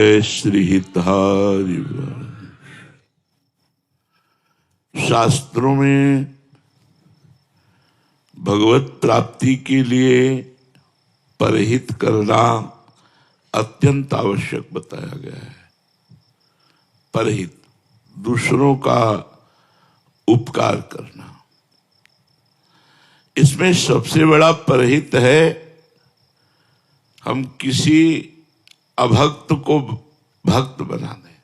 श्री हितहारी। शास्त्रों में भगवत प्राप्ति के लिए परहित करना अत्यंत आवश्यक बताया गया है। परहित, दूसरों का उपकार करना, इसमें सबसे बड़ा परहित है हम किसी अभक्त को भक्त बना दें।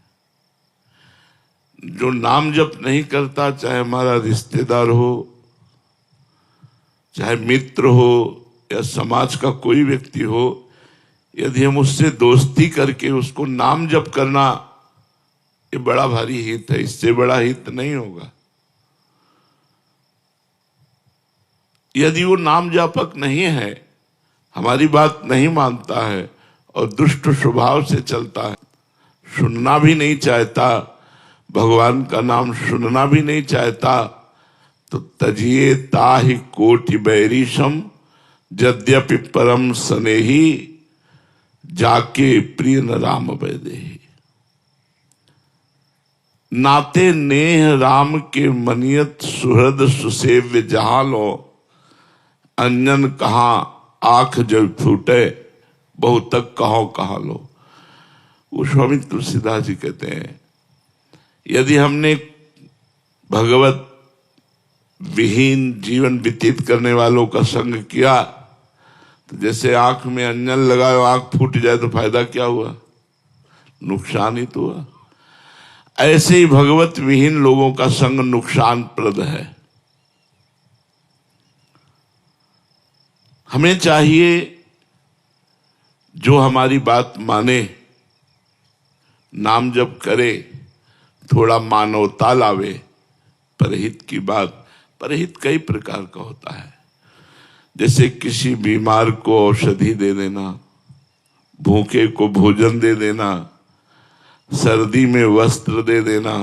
जो नाम जप नहीं करता, चाहे हमारा रिश्तेदार हो, चाहे मित्र हो या समाज का कोई व्यक्ति हो, यदि हम उससे दोस्ती करके उसको नाम जप करना, ये बड़ा भारी हित है। इससे बड़ा हित नहीं होगा। यदि वो नाम जापक नहीं है, हमारी बात नहीं मानता है और दुष्ट स्वभाव से चलता है, सुनना भी नहीं चाहता, भगवान का नाम सुनना भी नहीं चाहता, तो तजिए ताहि कोटि बैरीशम यद्यपि परम स्नेही जाके प्रिय न राम वैदेही। नाते नेह राम के मनियत सुहृद सुसेव्य जहां लो, अंजन कहाँ आंख जब फूटे बहु तक कहो कहा लो। वो स्वामी तुलसीदास जी कहते हैं, यदि हमने भगवत विहीन जीवन व्यतीत करने वालों का संग किया, तो जैसे आंख में अंजन लगाओ, आंख फूट जाए तो फायदा क्या हुआ? नुकसान ही तो हुआ। ऐसे ही भगवत विहीन लोगों का संग नुकसानप्रद है। हमें चाहिए जो हमारी बात माने, नाम जप करे, थोड़ा मानवता लावे। परहित की बात, परहित कई प्रकार का होता है। जैसे किसी बीमार को औषधि दे देना, भूखे को भोजन दे देना, सर्दी में वस्त्र दे देना,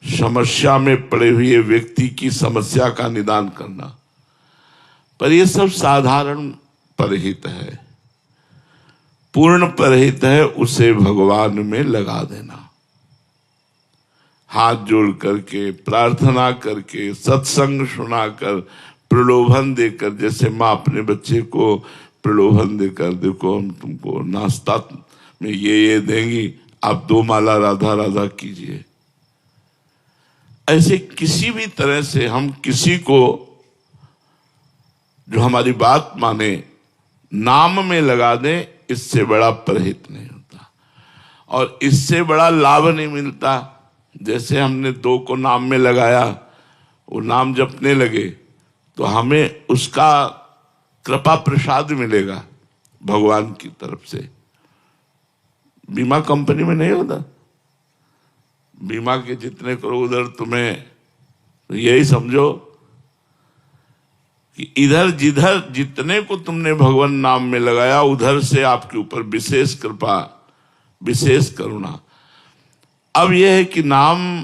समस्या में पड़े हुए व्यक्ति की समस्या का निदान करना, पर यह सब साधारण परहित है। पूर्ण परहित है उसे भगवान में लगा देना, हाथ जोड़ करके, प्रार्थना करके, सत्संग सुनाकर, प्रलोभन देकर। जैसे माँ अपने बच्चे को प्रलोभन देकर, देखो हम तुमको नाश्ता में ये देंगी, आप 2 माला राधा राधा कीजिए। ऐसे किसी भी तरह से हम किसी को जो हमारी बात माने नाम में लगा दें, इससे बड़ा परहित नहीं होता और इससे बड़ा लाभ नहीं मिलता। जैसे हमने 2 को नाम में लगाया, वो नाम जपने लगे, तो हमें उसका कृपा प्रसाद मिलेगा भगवान की तरफ से। बीमा कंपनी में नहीं होता, बीमा के जितने करो उधर तुम्हें, तो यही समझो कि इधर जिधर जितने को तुमने भगवान नाम में लगाया, उधर से आपके ऊपर विशेष कृपा, विशेष करुणा। अब यह है कि नाम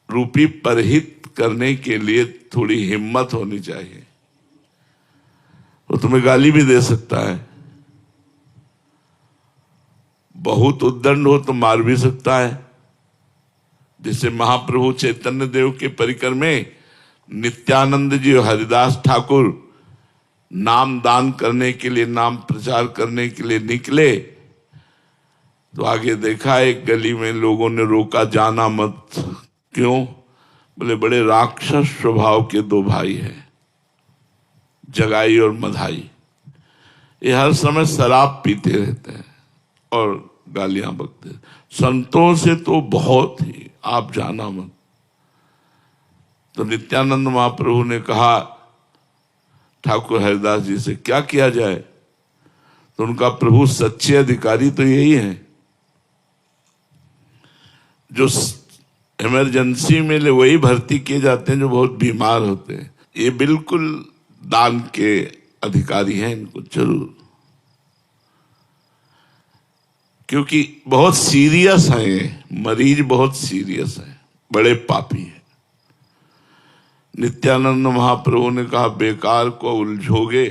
रूपी परहित करने के लिए थोड़ी हिम्मत होनी चाहिए। वो तुम्हें गाली भी दे सकता है, बहुत उद्दंड हो तो मार भी सकता है। जैसे महाप्रभु चैतन्य देव के परिकर में नित्यानंद जी और हरिदास ठाकुर नाम दान करने के लिए, नाम प्रचार करने के लिए निकले, तो आगे देखा एक गली में लोगों ने रोका, जाना मत। क्यों? बोले बड़े राक्षस स्वभाव के 2 भाई हैं, जगाई और मधाई। ये हर समय शराब पीते रहते हैं और गालियां बकते। संतों से तो बहुत ही, आप जाना मत। तो नित्यानंद महाप्रभु ने कहा ठाकुर हरिदास जी से, क्या किया जाए? तो उनका प्रभु सच्चे अधिकारी तो यही है जो इमरजेंसी में वही भर्ती किए जाते हैं जो बहुत बीमार होते हैं। ये बिल्कुल दान के अधिकारी हैं, इनको जरूर, क्योंकि बहुत सीरियस है ये मरीज, बहुत सीरियस है, बड़े पापी है। नित्यानंद महाप्रभु ने कहा, बेकार को उलझोगे,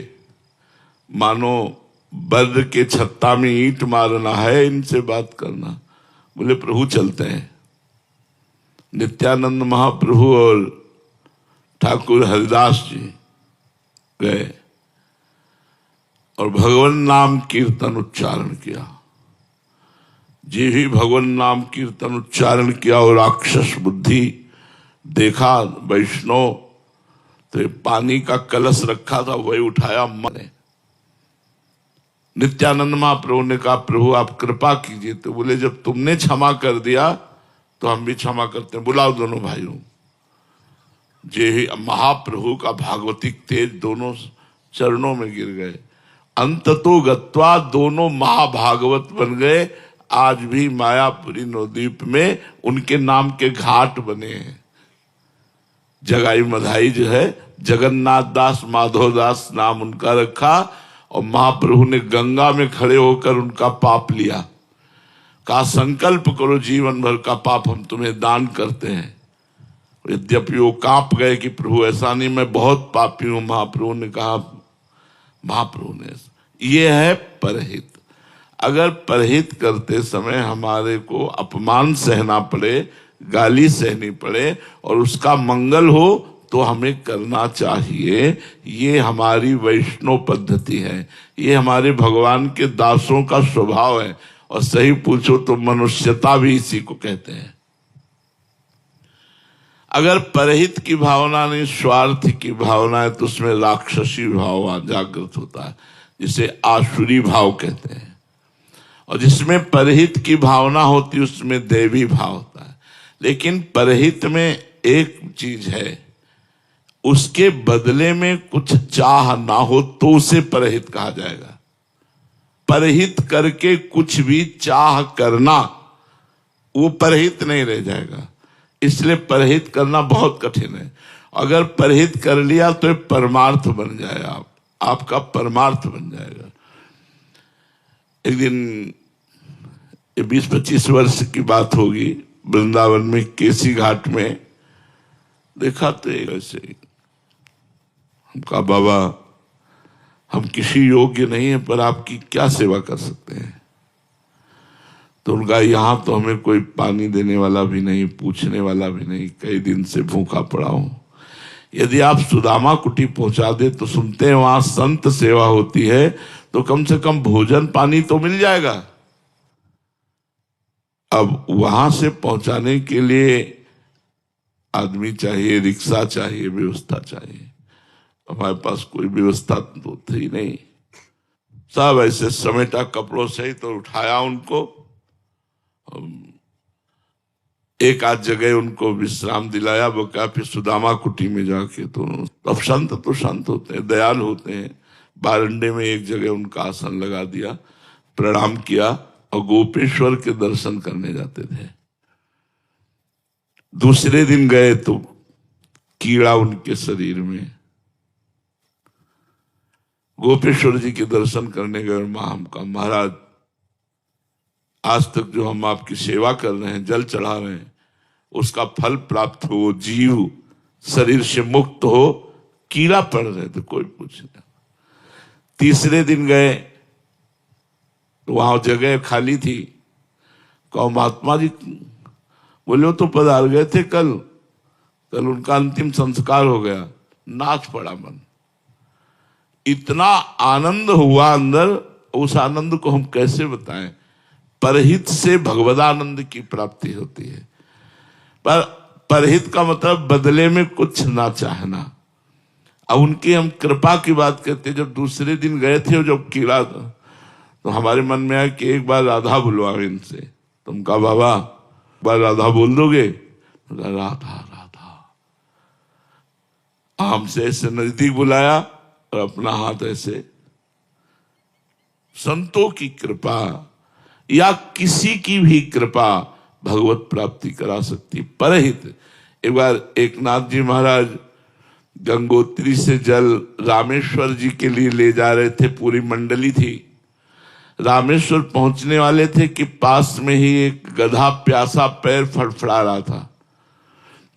मानो बद्र के छत्ता में ईंट मारना है, इनसे बात करना। बोले प्रभु चलते हैं। नित्यानंद महाप्रभु और ठाकुर हरिदास जी गए और भगवान नाम कीर्तन उच्चारण किया। जी ही भगवान नाम कीर्तन उच्चारण किया और राक्षस बुद्धि देखा वैष्णव, तो पानी का कलश रखा था वही उठाया मरे। नित्यानंद महाप्रभु ने कहा प्रभु आप कृपा कीजिए। तो बोले जब तुमने क्षमा कर दिया तो हम भी क्षमा करते हैं, बुलाओ दोनों भाइयों। जे ही महाप्रभु का भागवतिक तेज दोनों चरणों में गिर गए। अंततो गत्वा दोनों महाभागवत बन गए। आज भी मायापुरी नवद्वीप में उनके नाम के घाट बने हैं। जगाई मधाई जो है जगन्नाथ दास माधव दास नाम उनका रखा और महाप्रभु ने गंगा में खड़े होकर उनका पाप लिया। कहा संकल्प करो जीवन भर का पाप हम तुम्हें दान करते हैं। यद्यपि वो कांप गए कि प्रभु ऐसा नहीं, मैं बहुत पापी हूं। महाप्रभु ने कहा, महाप्रभु ने, ये है परहित। अगर परहित करते समय हमारे को अपमान सहना पड़े, गाली सहनी पड़े और उसका मंगल हो तो हमें करना चाहिए। ये हमारी वैष्णव पद्धति है, ये हमारे भगवान के दासों का स्वभाव है। और सही पूछो तो मनुष्यता भी इसी को कहते हैं। अगर परहित की भावना नहीं, स्वार्थ की भावना है तो उसमें राक्षसी भाव जागृत होता है, जिसे आसुरी भाव कहते हैं। और जिसमें परहित की भावना होती है उसमें देवी भाव होता है। लेकिन परहित में एक चीज है, उसके बदले में कुछ चाह ना हो तो उसे परहित कहा जाएगा। परहित करके कुछ भी चाह करना वो परहित नहीं रह जाएगा। इसलिए परहित करना बहुत कठिन है। अगर परहित कर लिया तो परमार्थ बन जाएगा, आपका परमार्थ बन जाएगा। एक दिन 20-25 वर्ष की बात होगी, वृंदावन में केसी घाट में देखा तो ऐसे ही। हम कहा बाबा हम किसी योग्य नहीं है पर आपकी क्या सेवा कर सकते हैं। तो उनका यहाँ तो हमें कोई पानी देने वाला भी नहीं, पूछने वाला भी नहीं, कई दिन से भूखा पड़ा हूं। यदि आप सुदामा कुटी पहुंचा दे तो सुनते हैं वहां संत सेवा होती है, तो कम से कम भोजन पानी तो मिल जाएगा। अब वहां से पहुंचाने के लिए आदमी चाहिए, रिक्शा चाहिए, व्यवस्था चाहिए। हमारे पास कोई व्यवस्था तो थी नहीं। सब ऐसे समेटा कपड़ों से ही तो उठाया उनको। एक आध जगह उनको विश्राम दिलाया, वो क्या फिर सुदामा कुटी में जाके। तो अब संत तो संत होते हैं, दयाल होते हैं। बारंडे में एक जगह उनका आसन लगा दिया, प्रणाम किया और गोपेश्वर के दर्शन करने जाते थे। दूसरे दिन गए तो कीड़ा उनके शरीर में। गोपेश्वर जी के दर्शन करने गए। मां हमका महाराज आज तक जो हम आपकी सेवा कर रहे हैं, जल चढ़ा रहे हैं, उसका फल प्राप्त हो, जीव शरीर से मुक्त हो, कीड़ा पड़ रहे थे, कोई पूछ नहीं। तीसरे दिन गए तो वहां जगह खाली थी। कहो महात्मा जी, बोले वो तो पधार गए थे कल उनका अंतिम संस्कार हो गया। नाच पड़ा मन, इतना आनंद हुआ अंदर, उस आनंद को हम कैसे बताएं। परहित से भगवदानंद की प्राप्ति होती है। पर परहित का मतलब बदले में कुछ ना चाहना। अब उनकी हम कृपा की बात करते, जब दूसरे दिन गए थे जब कीड़ा था, तो हमारे मन में आया कि एक बार राधा बुलवाओ इनसे। तुम कहा बाबा एक बार राधा बोल दोगे? राधा राधा। हमसे ऐसे नजदीक बुलाया और अपना हाथ ऐसे। संतों की कृपा या किसी की भी कृपा भगवत प्राप्ति करा सकती। परहित, एक बार एक नाथ जी महाराज गंगोत्री से जल रामेश्वर जी के लिए ले जा रहे थे, पूरी मंडली थी। रामेश्वर पहुंचने वाले थे कि पास में ही एक गधा प्यासा पैर फड़फड़ा रहा था।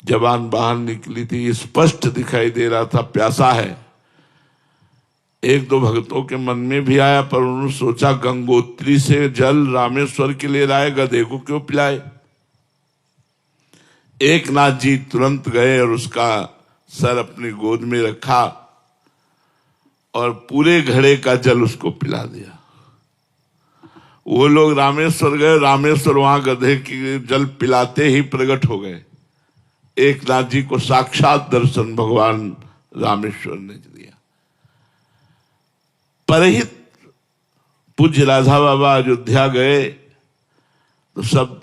जबान बाहर निकली थी, स्पष्ट दिखाई दे रहा था प्यासा है। एक दो भक्तों के मन में भी आया, पर उन्होंने सोचा गंगोत्री से जल रामेश्वर के लिए लाए, गधे को क्यों पिलाए। एक नाथ जी तुरंत गए और उसका सर अपनी गोद में रखा और पूरे घड़े का जल उसको पिला दिया। वो लोग रामेश्वर गए, रामेश्वर वहां गधे की जल पिलाते ही प्रकट हो गए। एक नाथ जी को साक्षात दर्शन भगवान रामेश्वर ने दिया। परहित पूज्य राधा बाबा अयोध्या गए तो सब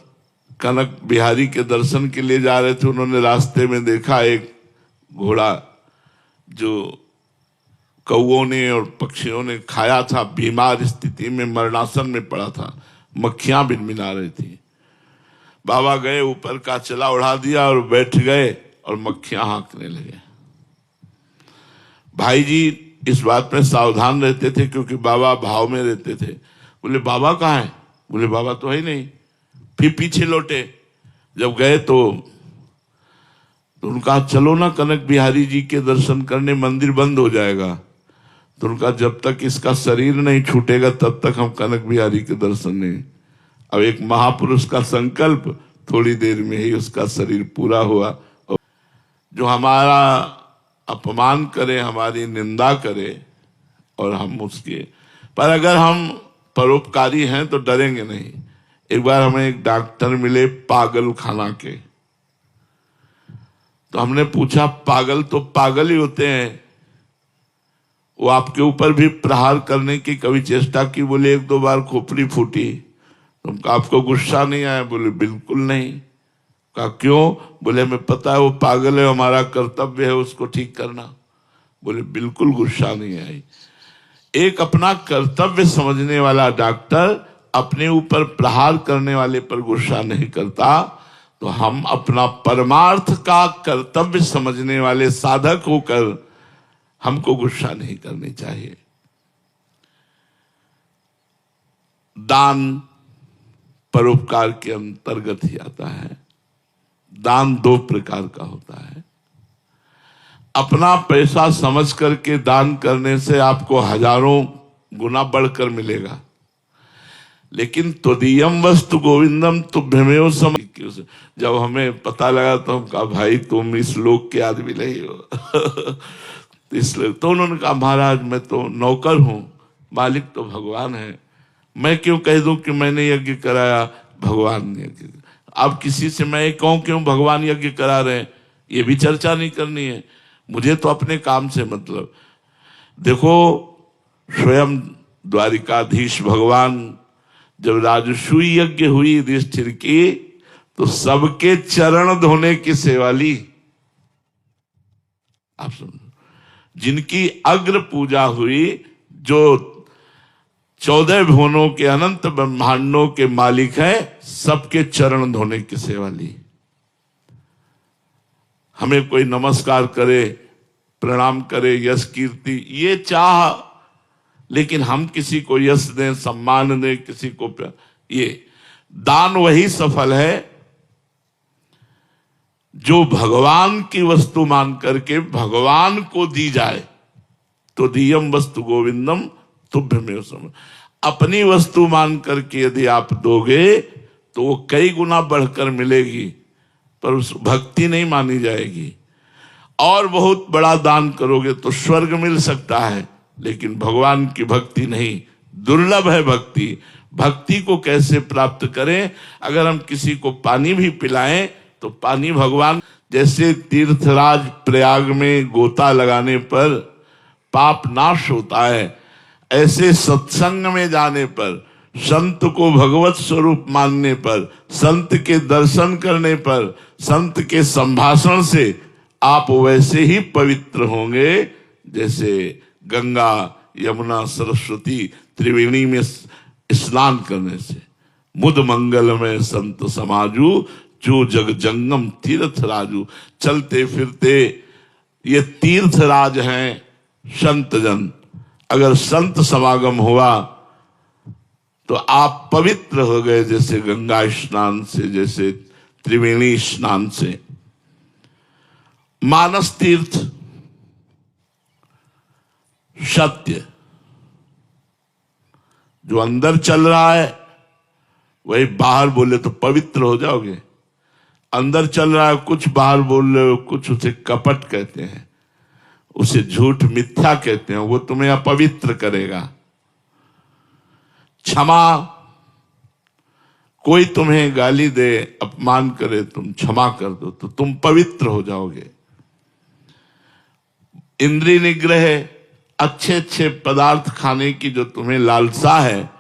कनक बिहारी के दर्शन के लिए जा रहे थे। उन्होंने रास्ते में देखा एक घोड़ा जो कौओं ने और पक्षियों ने खाया था, बीमार स्थिति में मरणासन में पड़ा था, मक्खियां भिनभिना रही थी। बाबा गए, ऊपर का चला उड़ा दिया और बैठ गए और मक्खियां हाँकने लगे। भाई जी इस बात में सावधान रहते थे क्योंकि बाबा भाव में रहते थे। बोले बाबा कहाँ है? बोले बाबा तो है ही नहीं। फिर पीछे लौटे, जब गए तो उनका चलो ना कनक बिहारी जी के दर्शन करने, मंदिर बंद हो जाएगा। तो उनका जब तक इसका शरीर नहीं छूटेगा तब तक हम कनक बिहारी के दर्शन नहीं। अब एक महापुरुष का संकल्प, थोड़ी देर में ही उसका शरीर पूरा हुआ। जो हमारा अपमान करे, हमारी निंदा करे और हम उसके, पर अगर हम परोपकारी हैं तो डरेंगे नहीं। एक बार हमें एक डॉक्टर मिले पागल खाना के, तो हमने पूछा पागल तो पागल ही होते हैं, वो आपके ऊपर भी प्रहार करने की कभी चेष्टा की? बोले एक दो बार खोपड़ी फूटी। तो आपको गुस्सा नहीं आया? बोले बिल्कुल नहीं। कहा क्यों? बोले हमें पता है वो पागल है, हमारा कर्तव्य है उसको ठीक करना। बोले बिल्कुल गुस्सा नहीं आई। एक अपना कर्तव्य समझने वाला डॉक्टर अपने ऊपर प्रहार करने वाले पर गुस्सा नहीं करता, तो हम अपना परमार्थ का कर्तव्य समझने वाले साधक होकर हमको गुस्सा नहीं करनी चाहिए। दान परोपकार के अंतर्गत ही आता है। दान दो प्रकार का होता है। अपना पैसा समझ करके दान करने से आपको हजारों गुना बढ़कर मिलेगा, लेकिन त्वदीयम वस्तु गोविंदम तुभ्यमेव सम। जब हमें पता लगा तो हम कहा भाई तुम इस लोक के आदमी नहीं हो। इसलिए तो उन्होंने कहा महाराज मैं तो नौकर हूं, मालिक तो भगवान है। मैं क्यों कह दूं कि मैंने यज्ञ कराया, भगवान ने यज्ञ। अब किसी से मैं कहूं क्यों भगवान यज्ञ करा रहे हैं, ये भी चर्चा नहीं करनी है। मुझे तो अपने काम से मतलब। देखो स्वयं द्वारिकाधीश भगवान जब राजसूय यज्ञ हुई युधिष्ठिर की, तो सबके चरण धोने की सेवा ली। आप सुनो, जिनकी अग्र पूजा हुई, जो 14 भुवनों के अनंत ब्रह्मांडों के मालिक है, सबके चरण धोने की सेवा ली। हमें कोई नमस्कार करे, प्रणाम करे, यश कीर्ति ये चाह, लेकिन हम किसी को यश दें, सम्मान दें, किसी को ये दान वही सफल है जो भगवान की वस्तु मान करके भगवान को दी जाए। तो दियम वस्तु गोविंदम तुभ्यमेव सम। अपनी वस्तु मान करके यदि आप दोगे तो वो कई गुना बढ़कर मिलेगी, पर उस भक्ति नहीं मानी जाएगी। और बहुत बड़ा दान करोगे तो स्वर्ग मिल सकता है, लेकिन भगवान की भक्ति नहीं। दुर्लभ है भक्ति। भक्ति को कैसे प्राप्त करें? अगर हम किसी को पानी भी पिलाएं तो पानी भगवान, जैसे तीर्थराज प्रयाग में गोता लगाने पर पाप नाश होता है, ऐसे सत्संग में जाने पर, संत को भगवत स्वरूप मानने पर, संत के दर्शन करने पर, संत के संभाषण से आप वैसे ही पवित्र होंगे जैसे गंगा यमुना सरस्वती त्रिवेणी में स्नान करने से। मुद मंगल में संत समाजू, जो जग जंगम तीर्थ राजू। चलते फिरते ये तीर्थ राज हैं संत जन। अगर संत समागम हुआ तो आप पवित्र हो गए, जैसे गंगा स्नान से, जैसे त्रिवेणी स्नान से। मानस तीर्थ, सत्य। जो अंदर चल रहा है वही बाहर बोले तो पवित्र हो जाओगे। अंदर चल रहा है कुछ, बाहर बोल रहे हो कुछ, उसे कपट कहते हैं, उसे झूठ मिथ्या कहते हैं, वो तुम्हें अपवित्र करेगा। क्षमा, कोई तुम्हें गाली दे, अपमान करे, तुम क्षमा कर दो तो तुम पवित्र हो जाओगे। इंद्रिय निग्रह, अच्छे अच्छे पदार्थ खाने की जो तुम्हें लालसा है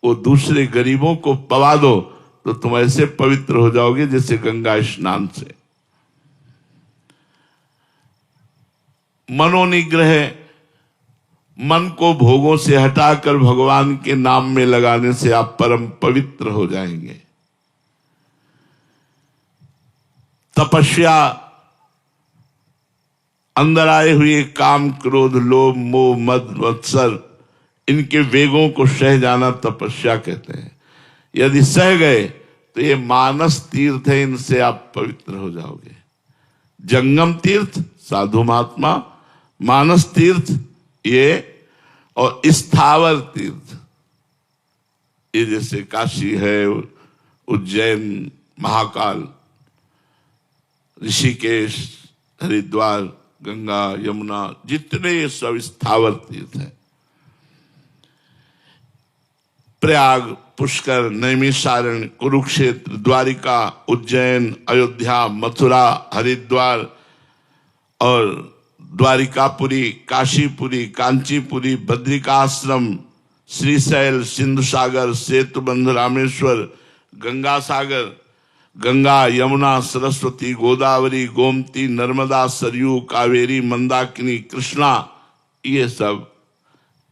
वो दूसरे गरीबों को पवा दो तो तुम ऐसे पवित्र हो जाओगे जैसे गंगा स्नान से। मनोनिग्रह, मन को भोगों से हटाकर भगवान के नाम में लगाने से आप परम पवित्र हो जाएंगे। तपस्या, अंदर आए हुए काम, क्रोध, लोभ, मोह, मद, मत्सर, इनके वेगों को सह जाना तपस्या कहते हैं। यदि सह गए तो ये मानस तीर्थ है, इनसे आप पवित्र हो जाओगे। जंगम तीर्थ साधु महात्मा, मानस तीर्थ ये, और स्थावर तीर्थ ये जैसे काशी है, उज्जैन, महाकाल, ऋषिकेश, हरिद्वार, गंगा, यमुना, जितने ये सब स्थावर तीर्थ हैं। प्रयाग, पुष्कर, नैमिषारण्य, कुरुक्षेत्र, द्वारिका, उज्जैन, अयोध्या, मथुरा, हरिद्वार और द्वारिकापुरी, काशीपुरी, कांचीपुरी, बद्रिकाश्रम, श्रीशैल, सिंधु सागर, सेतुबंध, रामेश्वर, गंगा सागर, गंगा, यमुना, सरस्वती, गोदावरी, गोमती, नर्मदा, सरयू, कावेरी, मंदाकिनी, कृष्णा, ये सब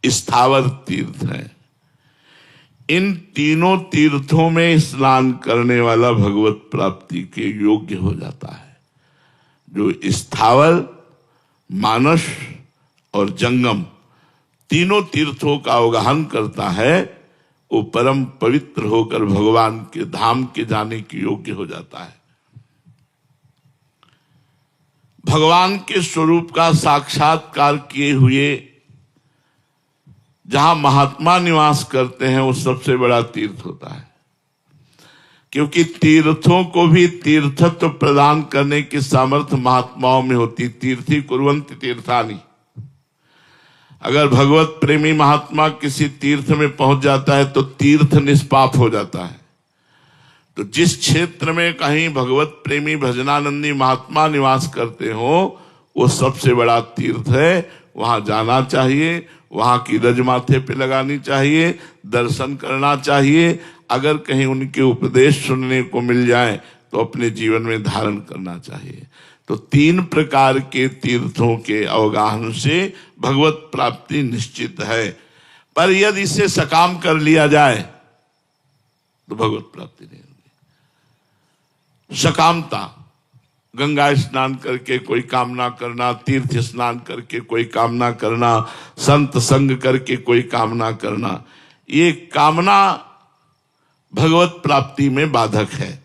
स्थावर तीर्थ हैं। इन तीनों तीर्थों में स्नान करने वाला भगवत प्राप्ति के योग्य हो जाता है। जो स्थावर, मानस और जंगम तीनों तीर्थों का अवगाहन करता है वो परम पवित्र होकर भगवान के धाम के जाने के योग्य हो जाता है। भगवान के स्वरूप का साक्षात्कार किए हुए जहां महात्मा निवास करते हैं वो सबसे बड़ा तीर्थ होता है, क्योंकि तीर्थों को भी तीर्थत्व प्रदान करने की सामर्थ्य महात्माओं में होती। तीर्थी कुर्वन्ति तीर्थानि। अगर भगवत प्रेमी महात्मा किसी तीर्थ में पहुंच जाता है तो तीर्थ निष्पाप हो जाता है। तो जिस क्षेत्र में कहीं भगवत प्रेमी भजनानंदी महात्मा निवास करते हो वो सबसे बड़ा तीर्थ है, वहां जाना चाहिए, वहां की रज माथे पे लगानी चाहिए, दर्शन करना चाहिए। अगर कहीं उनके उपदेश सुनने को मिल जाए तो अपने जीवन में धारण करना चाहिए। तो तीन प्रकार के तीर्थों के अवगाहन से भगवत प्राप्ति निश्चित है। पर यदि इसे सकाम कर लिया जाए तो भगवत प्राप्ति नहीं होगी। सकामता, गंगा स्नान करके कोई कामना करना, तीर्थ स्नान करके कोई कामना करना, संत संग करके कोई कामना करना, ये कामना भगवत प्राप्ति में बाधक है।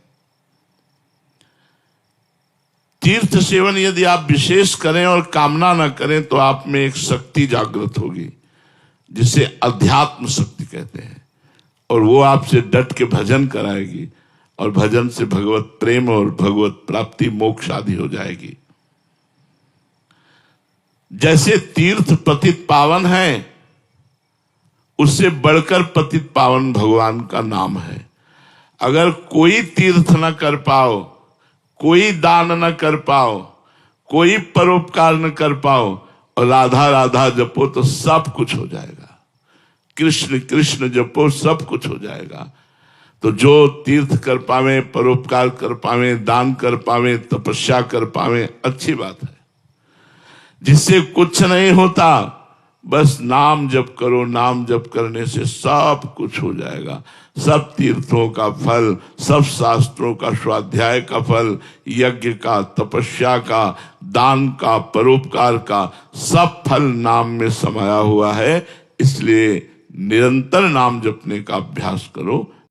तीर्थ सेवन यदि आप विशेष करें और कामना न करें तो आप में एक शक्ति जागृत होगी जिसे अध्यात्म शक्ति कहते हैं, और वो आपसे डट के भजन कराएगी और भजन से भगवत प्रेम और भगवत प्राप्ति मोक्ष आदि हो जाएगी। जैसे तीर्थ पतित पावन है, उससे बढ़कर पतित पावन भगवान का नाम है। अगर कोई तीर्थ न कर पाओ, कोई दान न कर पाओ, कोई परोपकार न कर पाओ और राधा राधा जपो तो सब कुछ हो जाएगा। कृष्ण कृष्ण जपो सब कुछ हो जाएगा। तो जो तीर्थ कर पावे, परोपकार कर पावे, दान कर पावे, तपस्या कर पावे, अच्छी बात है। जिससे कुछ नहीं होता, बस नाम जप करो, नाम जप करने से सब कुछ हो जाएगा। सब तीर्थों का फल, सब शास्त्रों का स्वाध्याय का फल, यज्ञ का, तपस्या का, दान का, परोपकार का, सब फल नाम में समाया हुआ है। इसलिए निरंतर नाम जपने का अभ्यास करो।